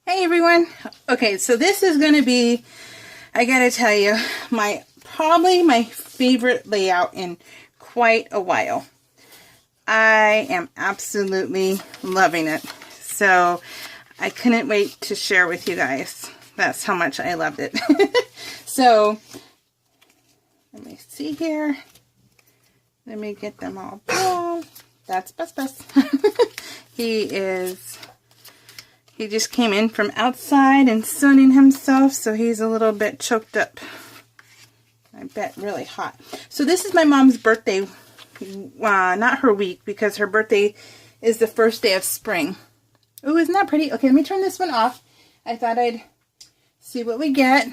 Hey everyone. Okay, so this is going to be, I gotta tell you, probably my favorite layout in quite a while. I am absolutely loving it. So I couldn't wait to share with you guys. That's how much I loved it. So let me see here. Let me get them all. Oh, that's Bus. He just came in from outside and sunning himself, so he's a little bit choked up. I bet really hot. So this is my mom's birthday, not her week, because her birthday is the first day of spring. Oh, isn't that pretty? Okay, let me turn this one off. I thought I'd see what we get.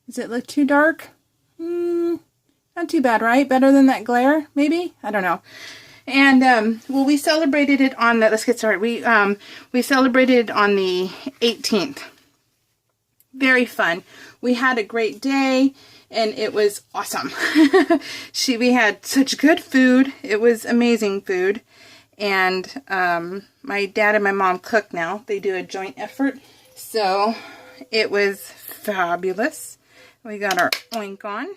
Does it look too dark? Not too bad, right? Better than that glare, maybe? I don't know. And, well, we celebrated it on the, let's get started. We celebrated it on the 18th. Very fun. We had a great day, and it was awesome. We had such good food. It was amazing food. And, my dad and my mom cook now. They do a joint effort. So, it was fabulous. We got our oink on.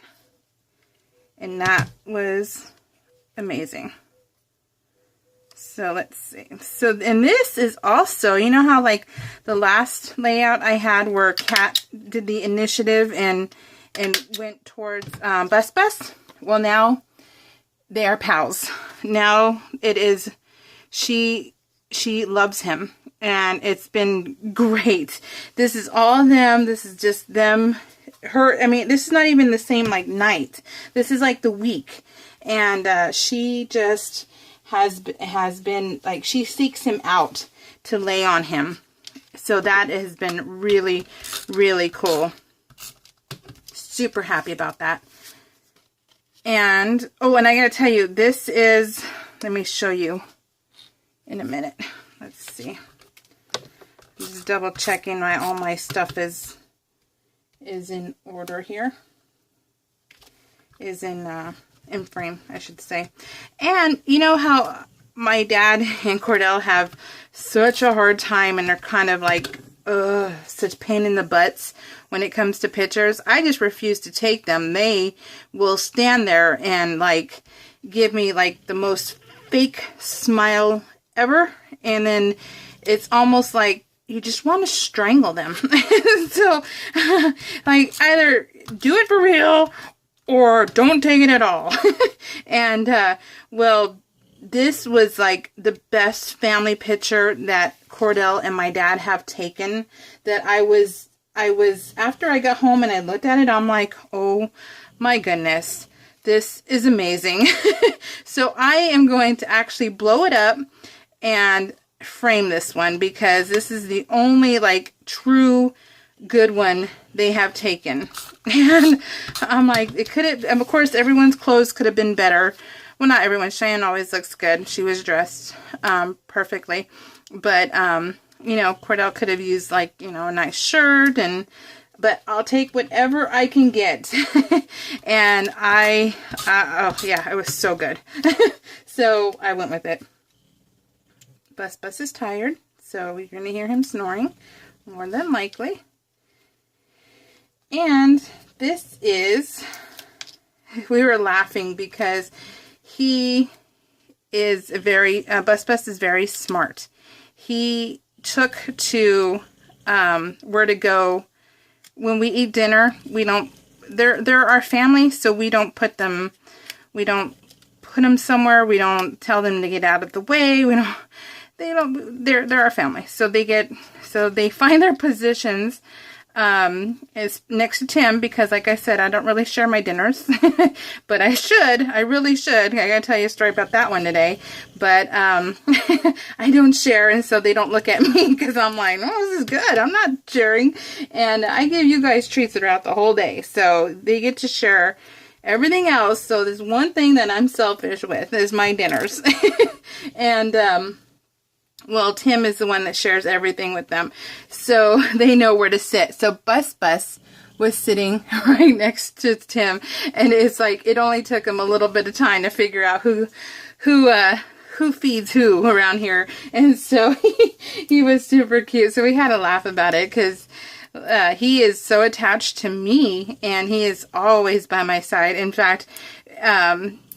And that was amazing. So let's see. So, and this is also, you know how like the last layout I had where Kat did the initiative and went towards Bus? Well, now they are pals. Now it is, she loves him, and it's been great. This is all them. This is just them. I mean, this is not even the same like night. This is like the week. And she just has been like, she seeks him out to lay on him. So that has been really, really cool. Super happy about that. And, oh, and I gotta tell you, this is, let me show you in a minute. Let's see. Just double checking all my stuff is in order here. Is in frame, I should say. And you know how my dad and Cordell have such a hard time, and they're kind of like, such pain in the butts when it comes to pictures. I just refuse to take them. They will stand there and like give me like the most fake smile ever, and then it's almost like you just want to strangle them. So like, either do it for real or don't take it at all. And, well, this was like the best family picture that Cordell and my dad have taken, that I was, after I got home and I looked at it, I'm like, oh my goodness, this is amazing. So I am going to actually blow it up and frame this one, because this is the only like true good one they have taken. And I'm like, it could have, and of course everyone's clothes could have been better. Well, not everyone. Cheyenne always looks good. She was dressed perfectly, but you know, Cordell could have used like, you know, a nice shirt, but I'll take whatever I can get. And oh yeah, it was so good. So I went with it. Bus is tired, so you're gonna hear him snoring more than likely. And this is, we were laughing because he is Bus is very smart. He took to where to go when we eat dinner. We don't, they're our family, so we don't put them somewhere. We don't tell them to get out of the way. They're our family. So they find their positions is next to Tim, because like I said, I don't really share my dinners, but I really should. I gotta tell you a story about that one today, but I don't share, and so they don't look at me, because I'm like, oh, this is good, I'm not sharing, and I give you guys treats throughout the whole day, so they get to share everything else. So there's one thing that I'm selfish with, is my dinners. And well, Tim is the one that shares everything with them, so they know where to sit. So Bus was sitting right next to Tim, and it's like, it only took him a little bit of time to figure out who who feeds who around here. And so he was super cute. So we had a laugh about it because he is so attached to me and he is always by my side. In fact,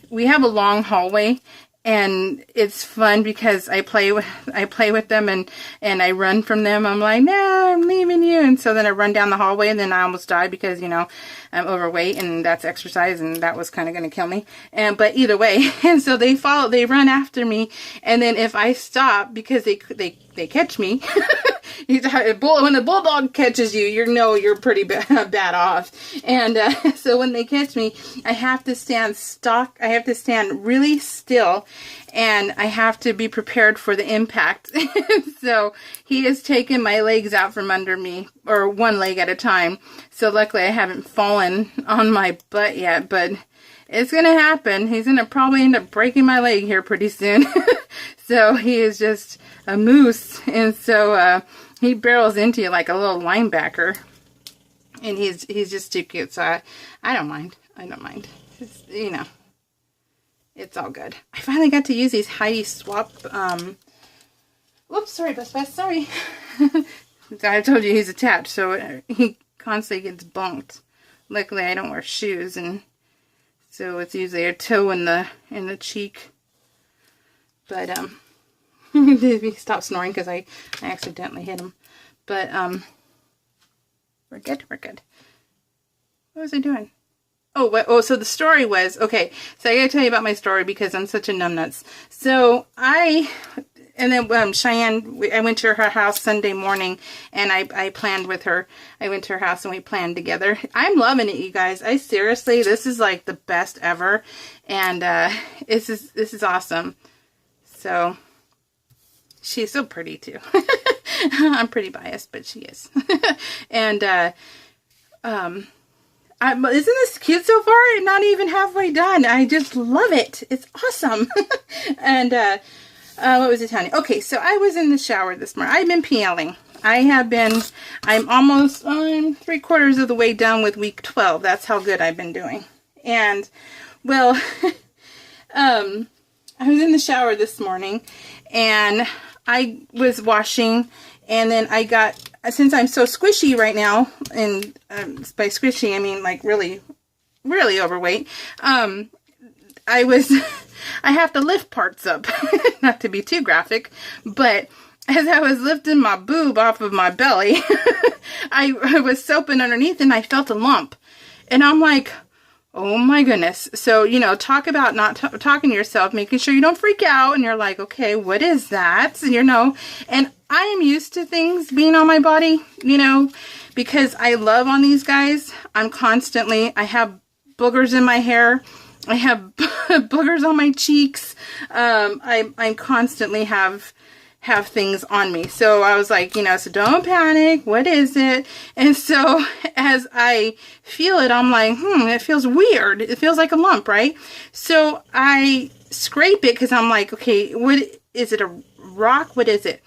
we have a long hallway and it's fun because I play with them and I run from them. I'm like, no, I'm leaving you. And so then I run down the hallway and then I almost die because, you know, I'm overweight and that's exercise and that was kind of going to kill me. But either way, and so they run after me. And then if I stop because they catch me, when the bulldog catches you, you know you're pretty bad off. And so when they catch me, I have to stand stock. I have to stand really still, and I have to be prepared for the impact. So he has taken my legs out from under me, or one leg at a time. So luckily I haven't fallen on my butt yet, but it's going to happen. He's going to probably end up breaking my leg here pretty soon. So he is just a moose. And so he barrels into you like a little linebacker. And he's just too cute. So I don't mind. I don't mind. It's, you know, it's all good. I finally got to use these Heidi Swap. Whoops, sorry, Best Best, sorry. I told you he's attached, so he constantly gets bumped. Luckily, I don't wear shoes, and so it's usually a toe in the cheek. But he stopped snoring because I accidentally hit him. But we're good. We're good. What was I doing? Oh, so the story was, okay, so I gotta tell you about my story because I'm such a numbnuts. So Cheyenne, I went to her house Sunday morning and I planned with her. I went to her house and we planned together. I'm loving it, you guys. Seriously, this is like the best ever. And this is awesome. So, she's so pretty too. I'm pretty biased, but she is. And, isn't this cute so far? Not even halfway done. I just love it. It's awesome. And, what was I telling you? Okay, so I was in the shower this morning. I've been PLing. I'm almost 3/4 of the way done with week 12. That's how good I've been doing. And, well, I was in the shower this morning and I was washing, and then I got, since I'm so squishy right now, and by squishy I mean like really, really overweight, I have to lift parts up, not to be too graphic, but as I was lifting my boob off of my belly, I was soaping underneath and I felt a lump, and I'm like, oh my goodness. So, you know, talk about not talking to yourself, making sure you don't freak out, and you're like, okay, what is that? You know, and I am used to things being on my body, you know, because I love on these guys. I have boogers in my hair. I have boogers on my cheeks. I constantly have things on me. So I was like, you know, so don't panic. What is it? And so as I feel it, I'm like, it feels weird. It feels like a lump, right? So I scrape it because I'm like, okay, what is it? A rock? What is it?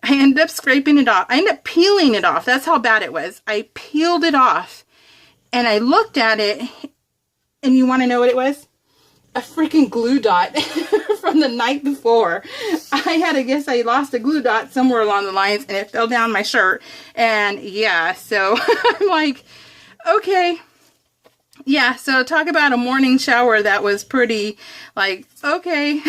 I end up scraping it off. I end up peeling it off. That's how bad it was. I peeled it off and I looked at it, and you want to know what it was? A freaking glue dot from the night before. I lost a glue dot somewhere along the lines, and it fell down my shirt. And yeah, so I'm like, okay. Yeah, so talk about a morning shower that was pretty, like, okay.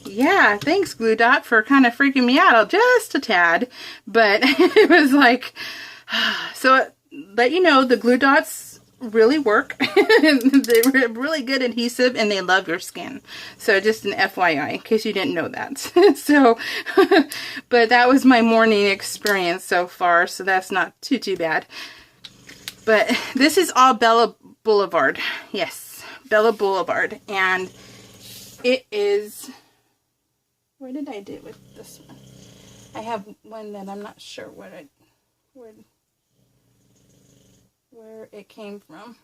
Yeah, thanks, glue dot, for kind of freaking me out just a tad. But it was like, so, but you know, the glue dots really work. They're really good adhesive, and they love your skin. So just an FYI, in case you didn't know that. So, but that was my morning experience so far, so that's not too bad. But this is all Bella Boulevard. Yes, Bella Boulevard. And it is, where did I do with this one? I have one that I'm not sure where it came from.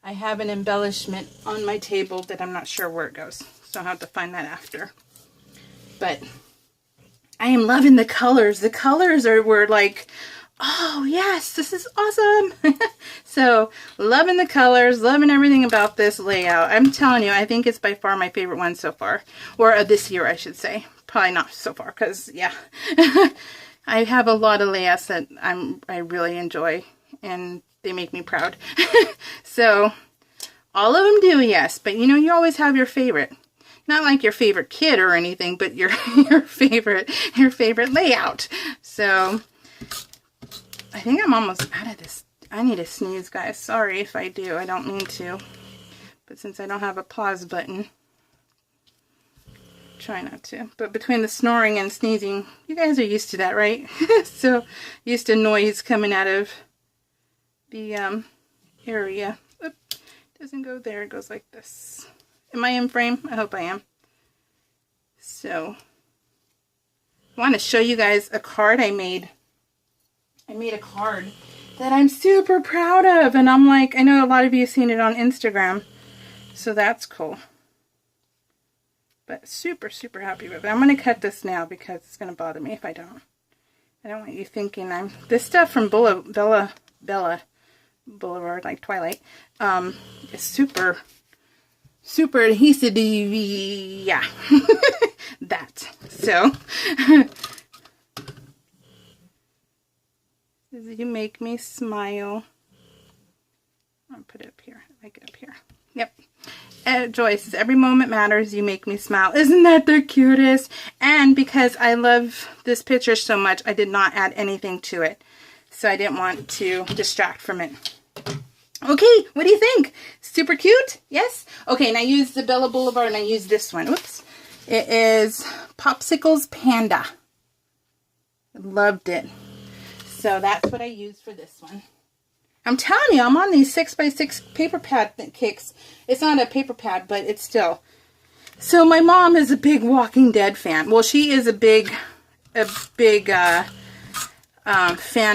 I have an embellishment on my table that I'm not sure where it goes. So I'll have to find that after. But I am loving the colors. The colors were like Oh yes, this is awesome. So loving the colors, loving everything about this layout. I'm telling you, I think it's by far my favorite one so far, or this year I should say. Probably not so far, because yeah. I have a lot of layouts that I really enjoy, and they make me proud. So all of them do, yes, but you know, you always have your favorite. Not like your favorite kid or anything, but your favorite layout. So I think I'm almost out of this. I need to sneeze, guys. Sorry if I do. I don't mean to. But since I don't have a pause button, try not to. But between the snoring and sneezing, you guys are used to that, right? So used to noise coming out of the area. Oop, doesn't go there. It goes like this. Am I in frame? I hope I am. So I want to show you guys a card I made. I made a card that I'm super proud of, and I'm like, I know a lot of you have seen it on Instagram, so that's cool. But super, super happy with it. I'm going to cut this now because it's going to bother me if I don't. I don't want you thinking I'm... This stuff from Bella Boulevard, like Twilight, is super, super adhesive. Yeah. That. So... You make me smile. I'll put it up here. Make it up here. Yep. Joy says, every moment matters. You make me smile. Isn't that the cutest? And because I love this picture so much, I did not add anything to it. So I didn't want to distract from it. Okay, what do you think? Super cute? Yes? Okay, and I used the Bella Boulevard, and I used this one. Oops. It is Popsicles Panda. Loved it. So that's what I used for this one. I'm telling you, I'm on these 6x6 paper pad kicks. It's not a paper pad, but it's still. So my mom is a big Walking Dead fan. Well, she is a big fan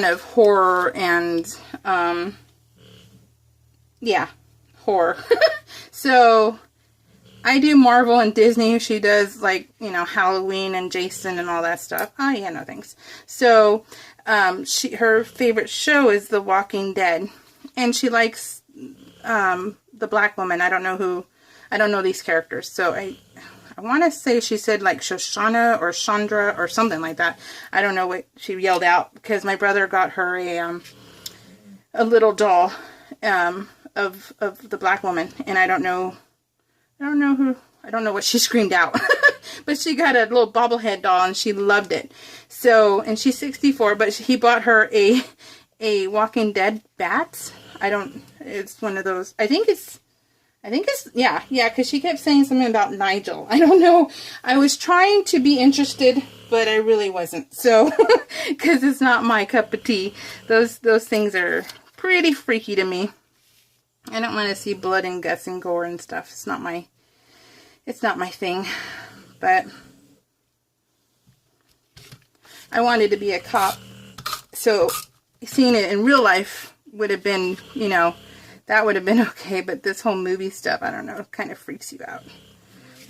of horror and, yeah, horror. So I do Marvel and Disney. She does, like, you know, Halloween and Jason and all that stuff. Oh, yeah, no thanks. So... her favorite show is The Walking Dead, and she likes the black woman. I don't know these characters, so I want to say she said like Shoshana or Chandra or something like that. I don't know what she yelled out, because my brother got her a little doll of the black woman, and I don't know what she screamed out. But she got a little bobblehead doll, and she loved it. So, and she's 64, but he bought her a Walking Dead bat. It's one of those, I think it's, yeah, because she kept saying something about Nigel. I don't know. I was trying to be interested, but I really wasn't. So, because it's not my cup of tea. Those things are pretty freaky to me. I don't want to see blood and guts and gore and stuff. It's not my thing. But I wanted to be a cop, so seeing it in real life would have been, you know, that would have been okay. But this whole movie stuff, I don't know, kind of freaks you out.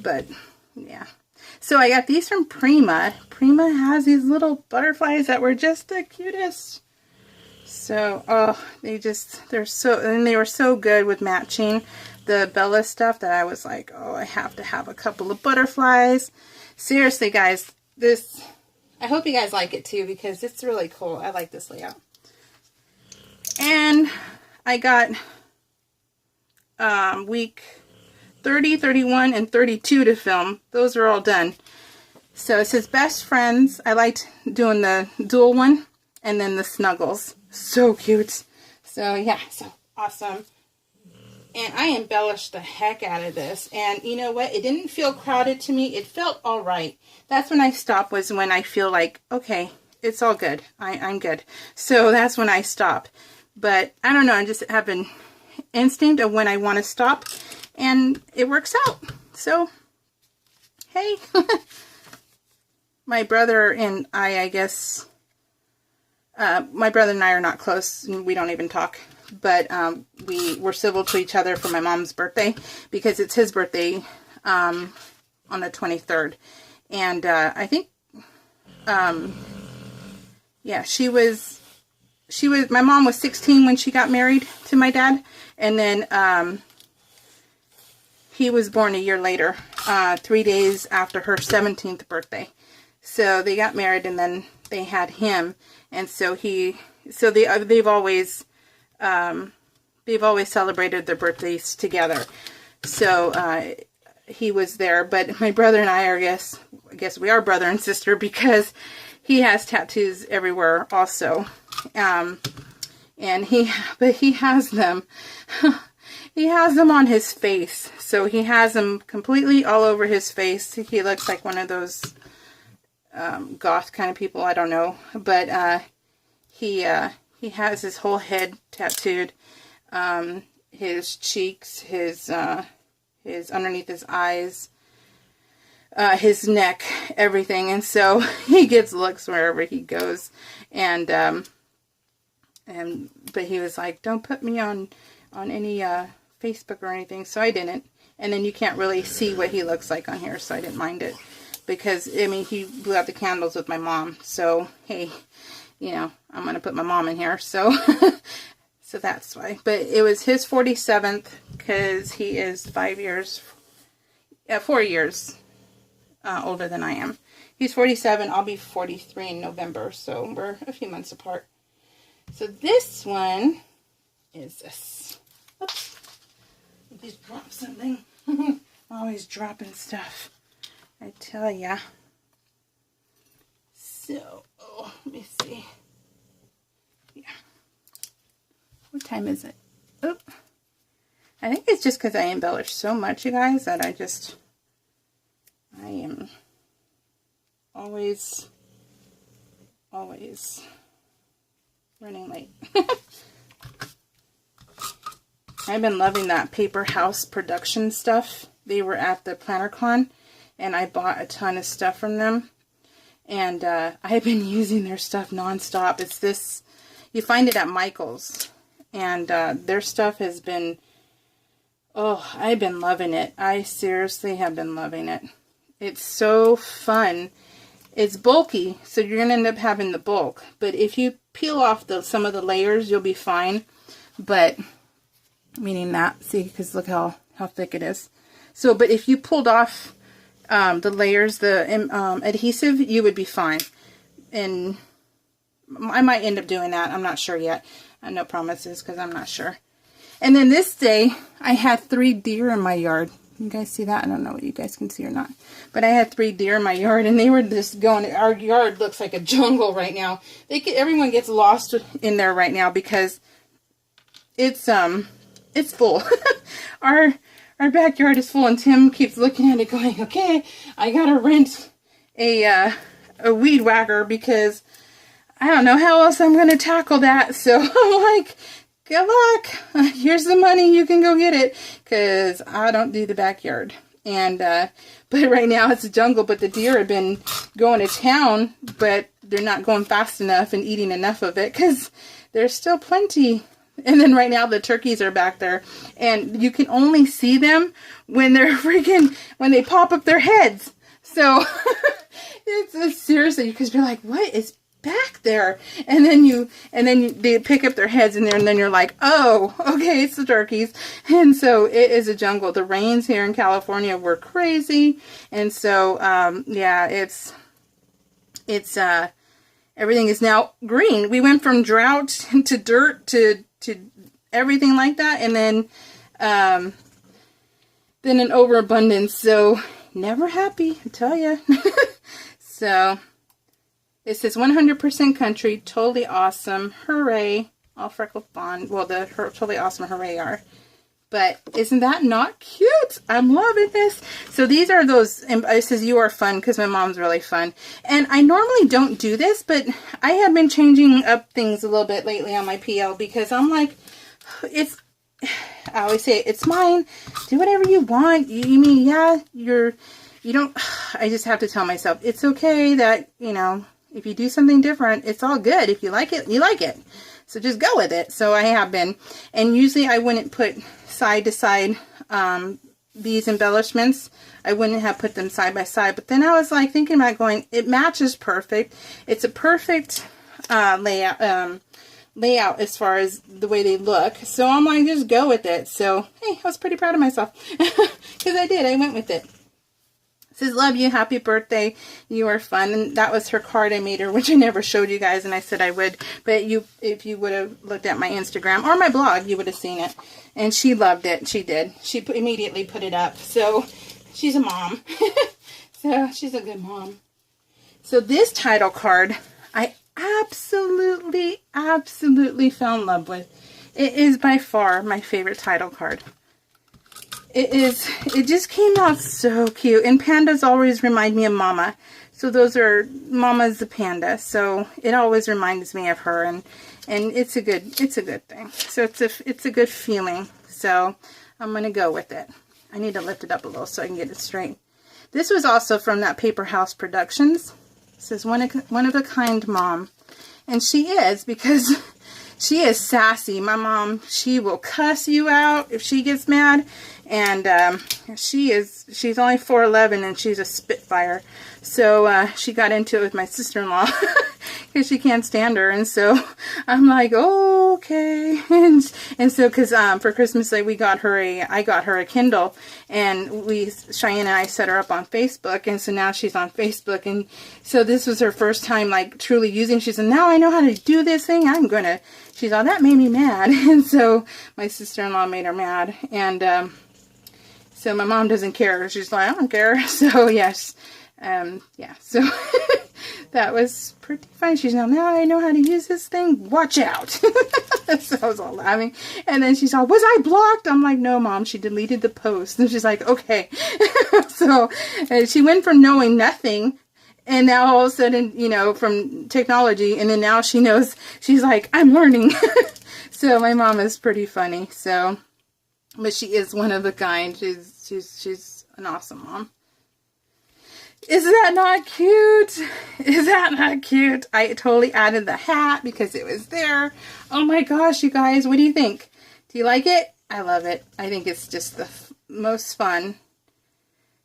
But yeah, so I got these from Prima. Prima has these little butterflies that were just the cutest. So oh, they were so good with matching the Bella stuff that I was like, oh, I have to have a couple of butterflies. Seriously, guys, I hope you guys like it too, because it's really cool. I like this layout. And I got week 30, 31, and 32 to film. Those are all done. So it says best friends. I liked doing the dual one, and then the snuggles. So cute. So yeah, so awesome. And I embellished the heck out of this. And you know what? It didn't feel crowded to me. It felt all right. That's when I stop, was when I feel like, okay, it's all good. I'm good. So that's when I stop. But I don't know. I just have an instinct of when I want to stop. And it works out. So, hey. My brother and I guess, my brother and I are not close. And we don't even talk. But we were civil to each other for my mom's birthday, because it's his birthday on the 23rd. And I think, yeah, she was my mom was 16 when she got married to my dad, and then he was born a year later, 3 days after her 17th birthday. So they got married, and then they had him, and so they've always celebrated their birthdays together. So he was there, but my brother and I guess we are brother and sister, because he has tattoos everywhere also. And he has them. He has them on his face. So he has them completely all over his face. He looks like one of those goth kind of people. I don't know. But he has his whole head tattooed. His cheeks, his underneath his eyes, his neck, everything. And so he gets looks wherever he goes. But he was like, don't put me on any Facebook or anything. So I didn't. And then you can't really see what he looks like on here, so I didn't mind it. Because, I mean, he blew out the candles with my mom. So, hey, you know, I'm going to put my mom in here. So, so that's why. But it was his 47th, because he is 4 years older than I am. He's 47. I'll be 43 in November. So we're a few months apart. So this one is this. Oops. I just dropped something. Always dropping stuff, I tell ya. So, let me see. Yeah. What time is it? Oh, I think it's just because I embellish so much, you guys, that I am always running late. I've been loving that Paper House production stuff. They were at the PlannerCon, and I bought a ton of stuff from them. And I've been using their stuff nonstop. It's this, you find it at Michael's. And their stuff has been, oh, I've been loving it. I seriously have been loving it. It's so fun. It's bulky, so you're going to end up having the bulk. But if you peel off some of the layers, you'll be fine. But, meaning that, see, because look how thick it is. So, but if you pulled off the layers, the adhesive, you would be fine. And I might end up doing that. I'm not sure yet. No promises, because I'm not sure. And then this day, I had 3 deer in my yard. You guys see that? I don't know what you guys can see or not. But I had 3 deer in my yard, and they were just going. Our yard looks like a jungle right now. Everyone gets lost in there right now because it's full. Our backyard is full, and Tim keeps looking at it going, okay, I gotta rent a weed whacker because I don't know how else I'm gonna tackle that. So I'm like, good luck. Here's the money. You can go get it, because I don't do the backyard. And but right now it's a jungle. But the deer have been going to town, but they're not going fast enough and eating enough of it, because there's still plenty. And then right now the turkeys are back there, and you can only see them when they're when they pop up their heads. So it's seriously, because you're like, what is back there? And then they pick up their heads in there, and then you're like, oh, okay, it's the turkeys. And so it is a jungle. The rains here in California were crazy, and so yeah, it's everything is now green. We went from drought to dirt to everything like that, and then an overabundance. So never happy, I tell ya. So it says 100% country, totally awesome, hooray, all freckled fawn. Well, the totally awesome hooray are. But isn't that not cute? I'm loving this. So these are those, and it says you are fun, because my mom's really fun. And I normally don't do this, but I have been changing up things a little bit lately on my PL, because I'm like, I always say, it's mine. Do whatever you want. You mean, yeah, you don't, I just have to tell myself, it's okay that, you know, if you do something different, it's all good. If you like it, you like it. So just go with it. So I have been. And usually I wouldn't put side to side these embellishments. I wouldn't have put them side by side. But then I was like thinking about going, it matches perfect. It's a perfect layout, layout as far as the way they look. So I'm like, just go with it. So, hey, I was pretty proud of myself because I did. I went with it. It says, love you, happy birthday, you are fun. And that was her card I made her, which I never showed you guys, and I said I would. But if you would have looked at my Instagram or my blog, you would have seen it. And she loved it. She did. She immediately put it up. So she's a mom. So she's a good mom. So this title card, I absolutely fell in love with. It is by far my favorite title card. It just came out so cute. And pandas always remind me of Mama. So those are, Mama's the panda. So it always reminds me of her, and it's a good thing. So it's a good feeling. So I'm going to go with it. I need to lift it up a little so I can get it straight. This was also from that Paper House Productions. It says, one of a kind mom. And she is, because she is sassy. My mom, she will cuss you out if she gets mad. And she's only 4'11", and she's a spitfire. So she got into it with my sister-in-law because she can't stand her. And so I'm like, oh, okay. And so, because for Christmas, like, I got her a Kindle, and Cheyenne and I set her up on Facebook. And so now she's on Facebook. And so this was her first time, like, truly using. She said, now I know how to do this thing. She's all, that made me mad. And so my sister-in-law made her mad. And so my mom doesn't care. She's like, I don't care. So yes. Yeah, so that was pretty fun. She's now I know how to use this thing. Watch out. So I was all laughing. And then she's all, was I blocked? I'm like, no, Mom, she deleted the post. And she's like, okay. So she went from knowing nothing, and now all of a sudden, you know, from technology, and then now she knows. She's like, I'm learning. So my mom is pretty funny. So, but she is one of a kind. She's an awesome mom. Is that not cute? Is that not cute? I totally added the hat because it was there. Oh my gosh, you guys, what do you think? Do you like it? I love it. I think it's just the most fun.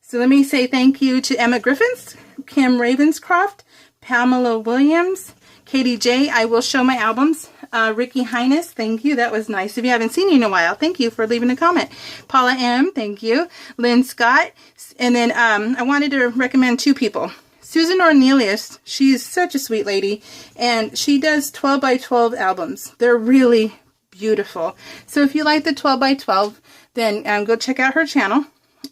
So let me say thank you to Emma Griffiths, Kim Ravenscroft, Pamela Williams, Katie J. I will show my albums. Ricky Highness, thank you. That was nice. If you haven't seen you in a while, thank you for leaving a comment. Paula M., thank you. Lynn Scott. And then I wanted to recommend two people. Susan Ornelius, she's such a sweet lady, and she does 12 by 12 albums. They're really beautiful. So if you like the 12 by 12, then go check out her channel.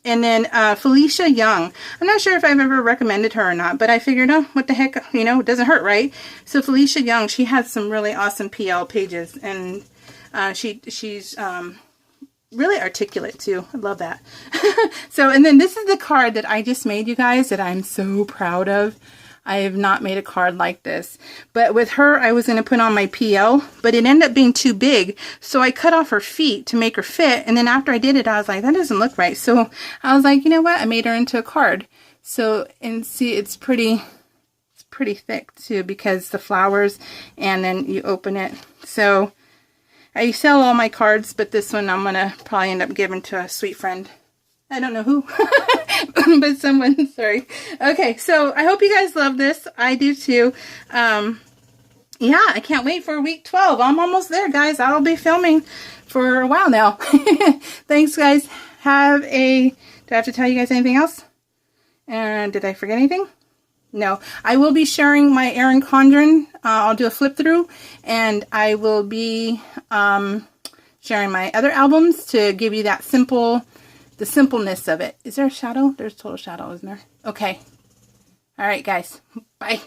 And then Felicia Young. I'm not sure if I've ever recommended her or not, but I figured, oh, what the heck, you know, it doesn't hurt, right? So Felicia Young, she has some really awesome PL pages, and she's really articulate too. I love that. So, and then this is the card that I just made, you guys, that I'm so proud of. I have not made a card like this. But with her, I was going to put on my PL, but it ended up being too big. So I cut off her feet to make her fit. And then after I did it, I was like, that doesn't look right. So I was like, you know what? I made her into a card. So, and see, it's pretty thick too, because the flowers, and then you open it. So I sell all my cards, but this one I'm going to probably end up giving to a sweet friend. I don't know who, but someone, sorry. Okay, so I hope you guys love this. I do too. Yeah, I can't wait for week 12. I'm almost there, guys. I'll be filming for a while now. Thanks, guys. Do I have to tell you guys anything else? And did I forget anything? No. I will be sharing my Erin Condren. I'll do a flip through, and I will be sharing my other albums to give you that the simpleness of it. Is there a shadow? There's total shadow, isn't there? Okay. All right, guys. Bye.